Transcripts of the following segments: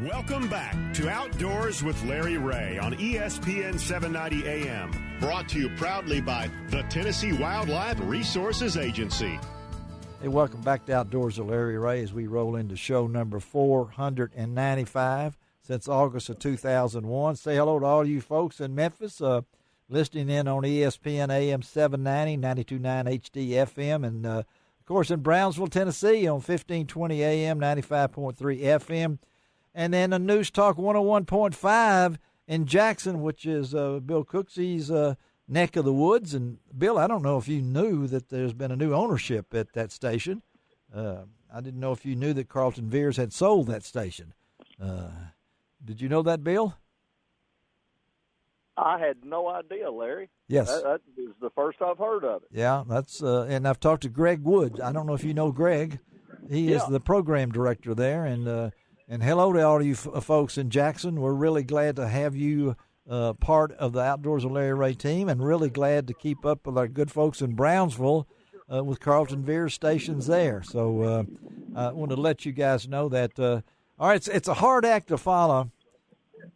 Welcome back to Outdoors with Larry Ray on ESPN 790 AM. Brought to you proudly by the Tennessee Wildlife Resources Agency. Hey, welcome back to Outdoors with Larry Ray as we roll into show number 495 since August of 2001. Say hello to all you folks in Memphis listening in on ESPN AM 790, 92.9 HD FM, and, of course, in Brownsville, Tennessee on 1520 AM, 95.3 FM. And then a News Talk 101.5 in Jackson, which is Bill Cooksey's neck of the woods. And, Bill, I don't know if you knew that there's been a new ownership at that station. I didn't know if you knew that Carlton Veers had sold that station. Did you know that, Bill? I had no idea, Larry. Yes. That is the first I've heard of it. Yeah, that's and I've talked to Greg Woods. I don't know if you know Greg. He is the program director there, and hello to all you folks in Jackson. We're really glad to have you part of the Outdoors with Larry Ray team, and really glad to keep up with our good folks in Brownsville with Carlton Veers stations there. So I want to let you guys know that. All right, it's a hard act to follow.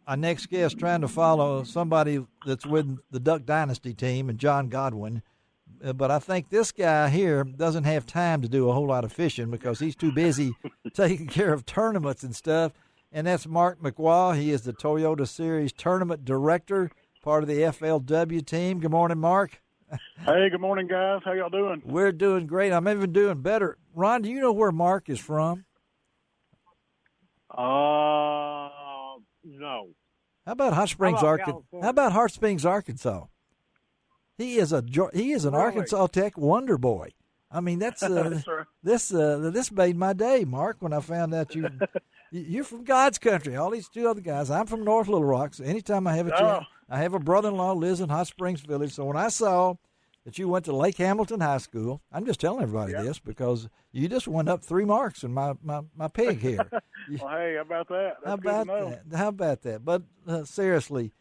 Our next guest trying to follow somebody that's with the Duck Dynasty team and John Godwin. But I think this guy here doesn't have time to do a whole lot of fishing because he's too busy taking care of tournaments and stuff. And that's Mark McWa. He is the Toyota Series Tournament Director, part of the FLW team. Good morning, Mark. Hey, good morning, guys. How y'all doing? We're doing great. I'm even doing better. Ron, do you know where Mark is from? No. How about Hot Springs, Arkansas? How about Hot Springs, Arkansas? He is an Arkansas Tech wonder boy. I mean, that's this made my day, Mark, when I found out you're from God's country. All these two other guys. I'm from North Little Rock. So anytime I have a chance, I have a brother-in-law who lives in Hot Springs Village. So when I saw that you went to Lake Hamilton High School, I'm just telling everybody this because you just went up 3 marks in my pig here. Well, hey, how about that? How about that? But seriously,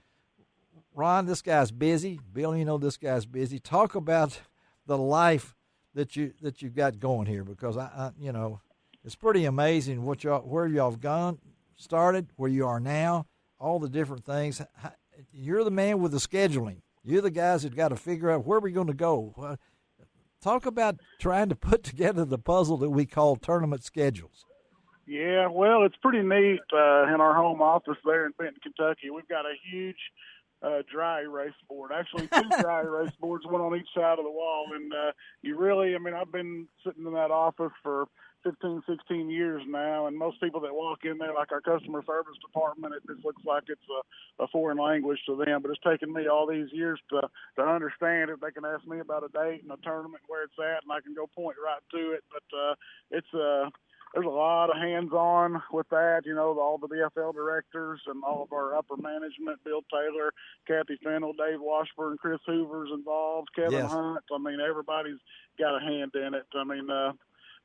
Ron, this guy's busy. Bill, you know this guy's busy. Talk about the life that you got going here, because I it's pretty amazing where y'all have started, where you are now, all the different things. You're the man with the scheduling. You're the guys that got to figure out where we're going to go. Talk about trying to put together the puzzle that we call tournament schedules. Yeah, well, it's pretty neat in our home office there in Benton, Kentucky. We've got a huge dry erase board. Actually, 2 dry erase boards, one on each side of the wall. And I've been sitting in that office for 15, 16 years now, and most people that walk in there, like our customer service department, it just looks like it's a foreign language to them. But it's taken me all these years to understand it. They can ask me about a date and a tournament, where it's at, and I can go point right to it. But there's a lot of hands-on with that, all the BFL directors and all of our upper management, Bill Taylor, Kathy Fennell, Dave Washburn, Chris Hoover's involved, Kevin Hunt. I mean, everybody's got a hand in it. I mean,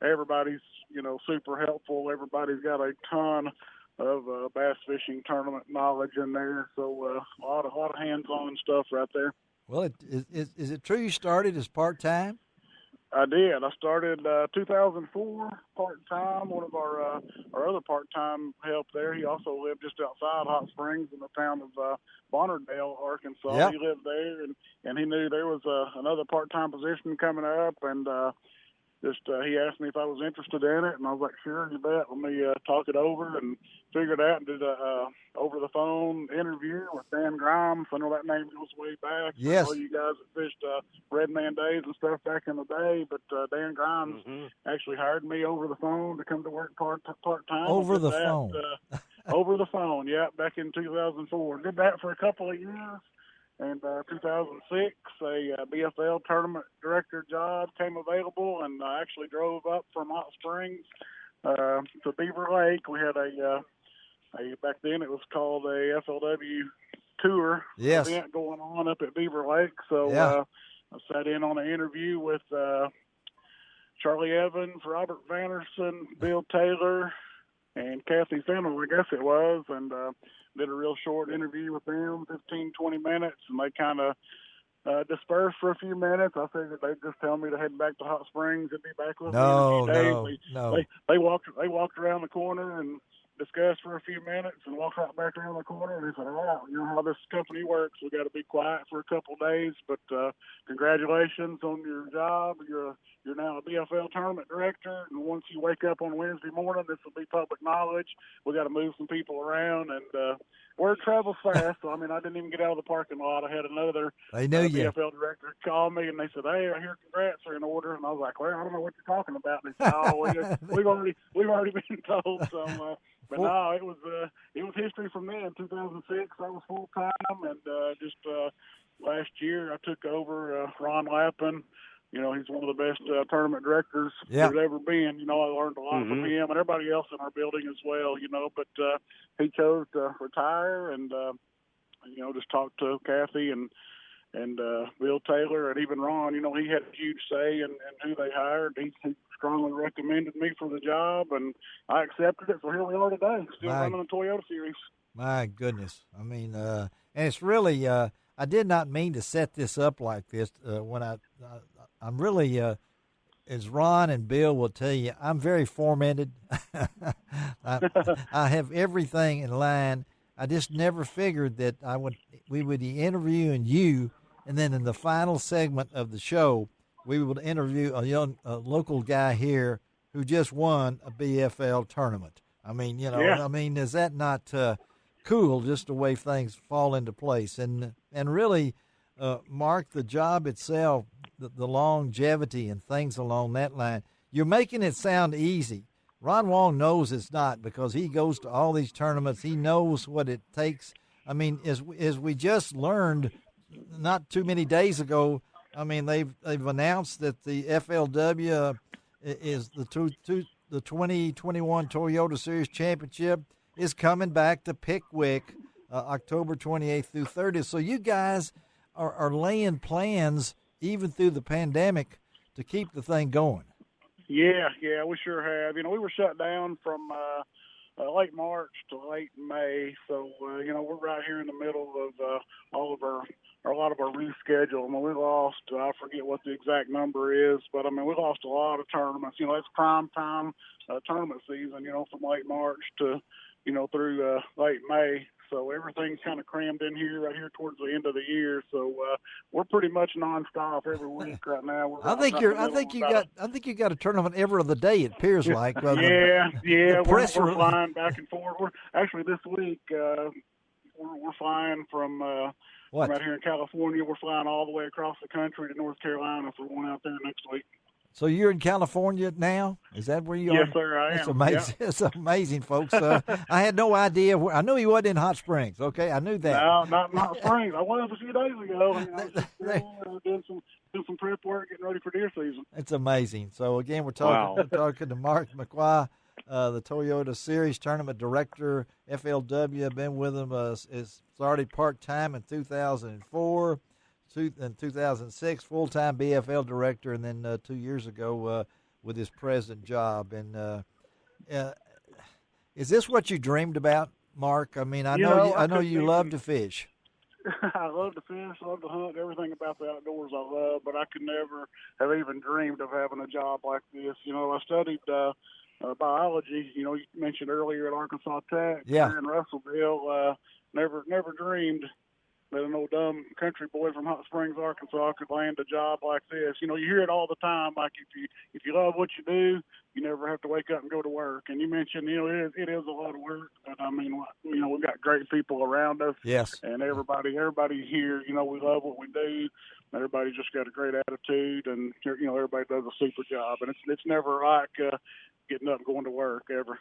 everybody's, super helpful. Everybody's got a ton of bass fishing tournament knowledge in there. So a lot of hands-on stuff right there. Well, is it true you started as part-time? I did. I started 2004 part-time. One of our other part-time help there, he also lived just outside Hot Springs in the town of Bonnerdale, Arkansas. Yep. He lived there, and he knew there was another part-time position coming up, and he asked me if I was interested in it, and I was like, sure, you bet. Let me talk it over, and figured out and did a over-the-phone interview with Dan Grimes. I know that name goes way back. Yes. I know you guys that fished Red Man Days and stuff back in the day, but Dan Grimes actually hired me over the phone to come to work part-time. Over the phone? Over the phone, yeah, back in 2004. Did that for a couple of years. And 2006, a BFL tournament director job came available, and I actually drove up from Hot Springs to Beaver Lake. We had back then it was called a FLW tour event going on up at Beaver Lake. So I sat in on an interview with Charlie Evans, Robert Vanderson, Bill Taylor, and Kathy Fennell, I guess it was, and did a real short interview with them, 15, 20 minutes, and they kind of dispersed for a few minutes. I figured they'd just tell me to head back to Hot Springs and be back with me in a few days. No. They walked around the corner and discussed for a few minutes, and walked right back around the corner. And he said, "All right, you know how this company works. We got to be quiet for a couple of days, but congratulations on your job. You're now a BFL tournament director, and once you wake up on Wednesday morning, this will be public knowledge. We got to move some people around, and word travels fast. So I mean, I didn't even get out of the parking lot. I had another BFL director call me, and they said, "Hey, I hear congrats are in order." And I was like, "Well, I don't know what you're talking about." And they said, "Oh, we've already been told." So, but no, it was history from then. 2006, I was full time, and just last year I took over Ron Lappin. You know, he's one of the best tournament directors there's ever been. You know, I learned a lot from him and everybody else in our building as well, you know. But he chose to retire and, you know, just talked to Kathy and Bill Taylor and even Ron. You know, he had a huge say in who they hired. He strongly recommended me for the job, and I accepted it. So here we are today, still running the Toyota Series. My goodness. I mean, and it's really I did not mean to set this up like this when I'm really, as Ron and Bill will tell you, I'm very formatted. I have everything in line. I just never figured that we would be interviewing you, and then in the final segment of the show, we would interview a local guy here who just won a BFL tournament. I mean, you know, I mean, is that not cool? Just the way things fall into place, and really, Mark, the job itself. The longevity and things along that line. You're making it sound easy. Ron Wong knows it's not because he goes to all these tournaments. He knows what it takes. I mean, as we just learned not too many days ago, I mean, they've announced that the FLW is the 2021 Toyota Series Championship is coming back to Pickwick October 28th through 30th. So you guys are laying plans even through the pandemic to keep the thing going. Yeah, we sure have. You know, we were shut down from late March to late May, so you know, we're right here in the middle of all of a lot of our reschedule. I mean, we lost, I forget what the exact number is, but I mean, we lost a lot of tournaments. You know, it's prime time tournament season, you know, from late March to, you know, through late May. So everything's kind of crammed in here right here towards the end of the year. So we're pretty much nonstop every week right now. I think you got a tournament every other day. It appears like. We're flying back and forth. We're actually this week we're flying from right here in California. We're flying all the way across the country to North Carolina. So we're going out there next week. So you're in California now? Is that where you are? Yes, sir, I am. That's amazing. Yeah. It's amazing, folks. I had no idea. I knew he wasn't in Hot Springs, okay? I knew that. No, not Hot Springs. I was a few days ago. I was doing some prep work, getting ready for deer season. It's amazing. So, again, we're talking to Mark McWa, the Toyota Series Tournament Director, FLW. Been with him. Started part-time in 2004. In 2006, full-time BFL director, and then 2 years ago with his present job. And is this what you dreamed about, Mark? I mean, I know you love to fish. I love to fish, love to hunt, everything about the outdoors I love, but I could never have even dreamed of having a job like this. You know, I studied biology. You know, you mentioned earlier at Arkansas Tech, here in Russellville. Never dreamed that an old dumb country boy from Hot Springs, Arkansas could land a job like this. You know, you hear it all the time, like if you love what you do, you never have to wake up and go to work. And you mentioned, you know, it is a lot of work, but I mean, you know, we've got great people around us. Yes. And everybody here, you know, we love what we do. Everybody just got a great attitude, and, you know, everybody does a super job. And it's never like getting up and going to work ever.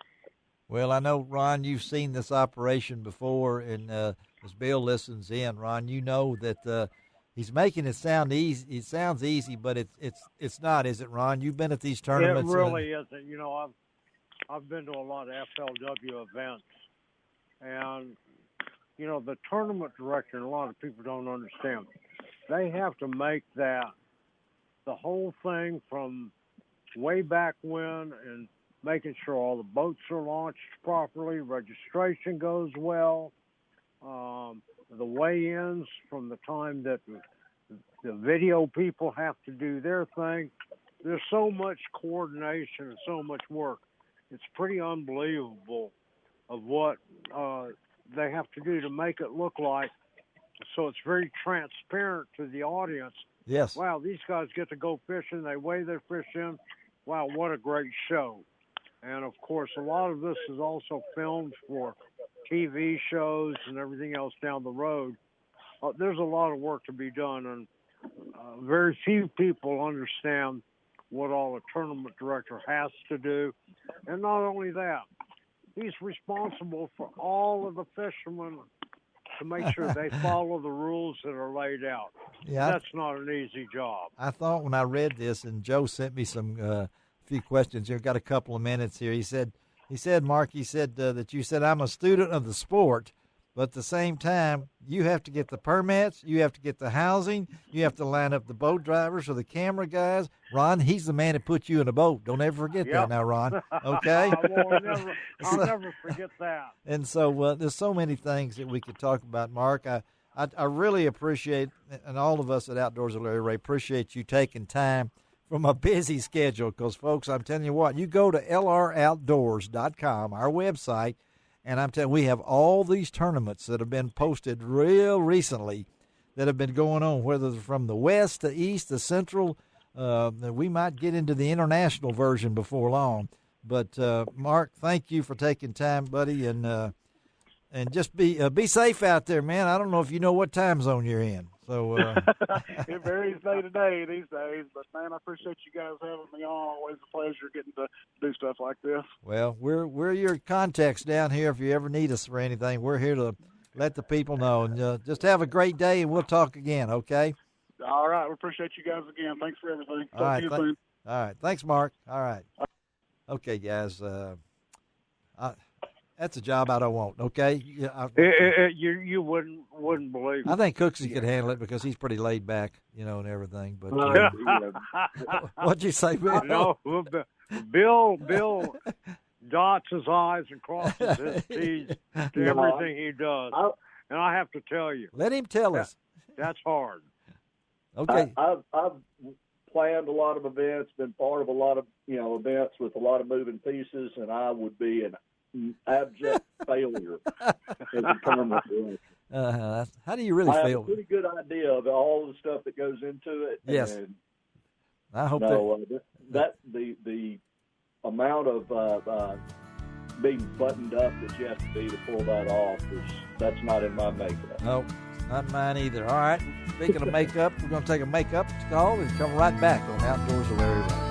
Well, I know, Ron, you've seen this operation before, and as Bill listens in, Ron, you know that he's making it sound easy. It sounds easy, but it's not, is it, Ron? You've been at these tournaments. It really isn't. You know, I've been to a lot of FLW events, and you know, the tournament director, and a lot of people don't understand, they have to make that the whole thing from way back when, and making sure all the boats are launched properly, registration goes well, the weigh-ins from the time that the video people have to do their thing. There's so much coordination and so much work. It's pretty unbelievable of what they have to do to make it look like. So it's very transparent to the audience. Yes. Wow, these guys get to go fishing. They weigh their fish in. Wow, what a great show. And, of course, a lot of this is also filmed for TV shows and everything else down the road. There's a lot of work to be done, and very few people understand what all a tournament director has to do. And not only that, he's responsible for all of the fishermen to make sure they follow the rules that are laid out. Yeah, that's not an easy job. I thought when I read this, and Joe sent me some few questions here. Got a couple of minutes here. He said, Mark, that you said I'm a student of the sport, but at the same time, you have to get the permits, you have to get the housing, you have to line up the boat drivers or the camera guys. Ron, he's the man that put you in a boat. Don't ever forget that now, Ron. Okay? I'll never forget that. And so there's so many things that we could talk about, Mark. I really appreciate, and all of us at Outdoors with Larry Ray appreciate you taking time from a busy schedule, because, folks, I'm telling you what, you go to lroutdoors.com, our website, and I'm telling you, we have all these tournaments that have been posted real recently that have been going on, whether they're from the west, the east, the central. We might get into the international version before long. But, Mark, thank you for taking time, buddy, and just be safe out there, man. I don't know if you know what time zone you're in. So it varies day to day these days, but man, I appreciate you guys having me on. Always a pleasure getting to do stuff like this. Well, we're your contacts down here. If you ever need us for anything, we're here to let the people know. And just have a great day, and we'll talk again. Okay. All right. We appreciate you guys again. Thanks for everything. Talk to you soon. All right. Thanks, Mark. All right. Okay, guys. That's a job I don't want. Okay, you wouldn't believe it. I think Cooksey could handle it because he's pretty laid back, and everything. But what'd you say, Bill? No, Bill dots his I's and crosses his T's to everything he does. And I have to tell you, let him tell us. That's hard. Okay, I've planned a lot of events, been part of a lot of events with a lot of moving pieces, and I would be an abject failure as a tournament director. How do you really feel? I have a pretty good idea of all the stuff that goes into it. Yes. And, I hope that the amount of being buttoned up that you have to be to pull that off that's not in my makeup. No, not mine either. All right. Speaking of makeup, we're going to take a makeup call and come right back on Outdoors with Larry Ray.